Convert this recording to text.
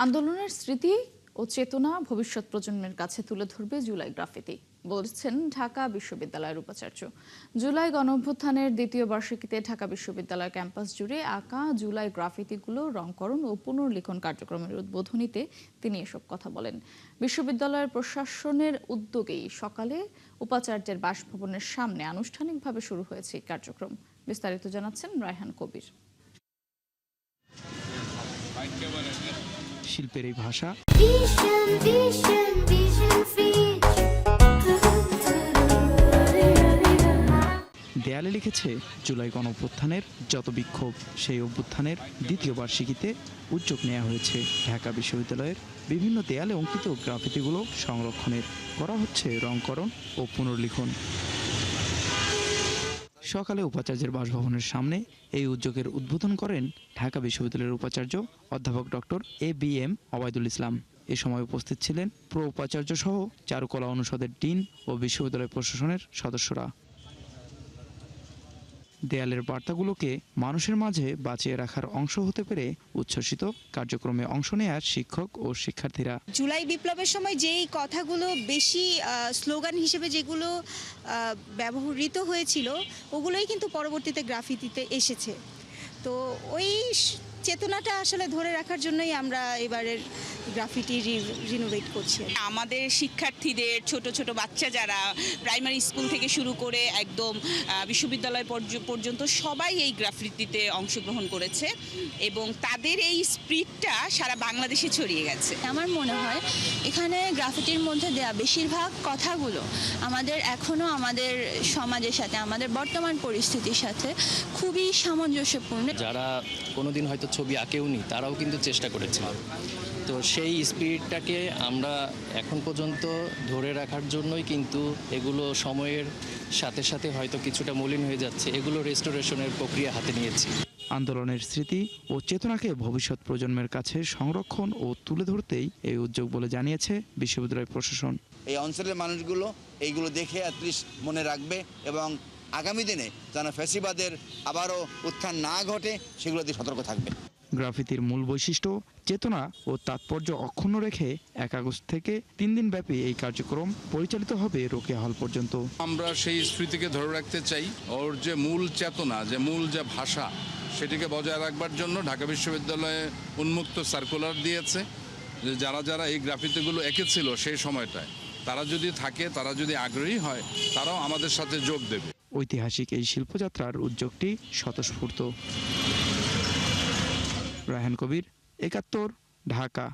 আন্দোলনের স্মৃতি ও চেতনা ভবিষ্যৎ প্রজন্মের কাছে তুলে ধরবে জুলাই গ্রাফিতি, বলছেন ঢাকা বিশ্ববিদ্যালয়ের উপাচার্য। জুলাই গণঅভ্যুত্থানের দ্বিতীয় বার্ষিকীতে ঢাকা বিশ্ববিদ্যালয় ক্যাম্পাস জুড়ে আঁকা জুলাই গ্রাফিতিগুলো রংকরণ ও পুনর্লিখন কার্যক্রমের উদ্বোধনীতে তিনি এসব কথা বলেন। বিশ্ববিদ্যালয়ের প্রশাসনের উদ্যোগেই সকালে উপাচার্যের বাসভবনের সামনে আনুষ্ঠানিকভাবে শুরু হয়েছে এই কার্যক্রম। বিস্তারিত জানাচ্ছেন রায়হান কবির। শিল্পের এই ভাষা দেয়ালে লিখেছে জুলাই গণঅভ্যুত্থানের যত বিক্ষোভ। সেই অভ্যুত্থানের দ্বিতীয় বার্ষিকীতে উদ্যোগ নেওয়া হয়েছে ঢাকা বিশ্ববিদ্যালয়ের বিভিন্ন দেয়ালে অঙ্কিত গ্রাফিতিগুলো সংরক্ষণের। করা হচ্ছে রংকরণ ও পুনর্লিখন। সকালে উপাচার্যের বাসভবনের সামনে এই উদ্যোগের উদ্বোধন করেন ঢাকা বিশ্ববিদ্যালয়ের উপাচার্য অধ্যাপক ডক্টর ABM ওবায়দুল ইসলাম। এ সময় উপস্থিত ছিলেন প্রো উপাচার্য সহ চারুকলা অনুষদের ডিন ও বিশ্ববিদ্যালয় প্রশাসনের সদস্যরা। দেয়ালের বার্তাগুলোকে মানুষের মাঝে বাঁচিয়ে রাখার অংশ হতে পেরে উচ্ছ্বসিত কার্যক্রমে অংশ নেয়ার শিক্ষক ও শিক্ষার্থীরা। জুলাই বিপ্লবের সময় যেই কথাগুলো বেশি স্লোগান হিসেবে যেগুলো ব্যবহৃত হয়েছিল ওগুলোই কিন্তু পরবর্তীতে গ্রাফিতিতে এসেছে। তো ওই চেতনাটা আসলে ধরে রাখার জন্যই আমরা এবারের গ্রাফিটি রিনোভেট করছি। আমাদের শিক্ষার্থীদের ছোট ছোট বাচ্চা যারা প্রাইমারি স্কুল থেকে শুরু করে একদম বিশ্ববিদ্যালয় পর্যন্ত সবাই এই গ্রাফিতিতে অংশগ্রহণ করেছে এবং তাদের এই স্পিরিটটা সারা বাংলাদেশে ছড়িয়ে গেছে। আমার মনে হয় এখানে গ্রাফিটির মধ্যে দেয়া বেশিরভাগ কথাগুলো এখনো আমাদের সমাজের সাথে, আমাদের বর্তমান পরিস্থিতির সাথে খুবই সামঞ্জস্যপূর্ণ। যারা কোনোদিন হয়তো ছবি আঁকেওনি তারাও কিন্তু চেষ্টা করেছে। তো সেই স্পিরিটটাকে আমরা এখন পর্যন্ত ধরে রাখার জন্যই কিন্তু এগুলো সময়ের সাথে সাথে হয়তো কিছুটা মলিন হয়ে যাচ্ছে, এগুলো রেস্টোরেশনের প্রক্রিয়া হাতে নিয়েছি। আন্দোলনের স্মৃতি ও চেতনাকে ভবিষ্যৎ প্রজন্মের কাছে সংরক্ষণ ও তুলে ধরতেই এই উদ্যোগ বলে জানিয়েছে বিশ্ববিদ্যালয় প্রশাসন। এই অঞ্চলের মানুষগুলো এইগুলো দেখে অ্যাটলিস্ট মনে রাখবে এবং আগামী দিনে যেন ফ্যাসিবাদের আবারও উত্থান না ঘটে সেগুলো দিয়ে সতর্ক থাকবে। গ্রাফিতির মূল বৈশিষ্ট্য, চেতনা ও তাৎপর্য অক্ষুণ্ণ রেখে 1 আগস্ট থেকে 3 দিন ব্যাপী এই কার্যক্রম পরিচালিত হবে রোকেয়া হল পর্যন্ত। আমরা সেই স্মৃতিকে ধরে রাখতে চাই। ওর যে মূল চেতনা, যে মূল যে ভাষা, সেটিকে বজায় রাখবার জন্য ঢাকা বিশ্ববিদ্যালয়ে উন্মুক্ত সার্কুলার দিয়েছে যে যারা যারা এই গ্রাফিতিগুলো এঁকেছিল সেই সময়টায় তারা যদি থাকে, তারা যদি আগ্রহী হয়, তারাও আমাদের সাথে যোগ দেবে। ঐতিহাসিক এই শিল্পযাত্রার উদ্যোগটি স্বতঃস্ফূর্ত। রায়হান কবির, 71, ঢাকা।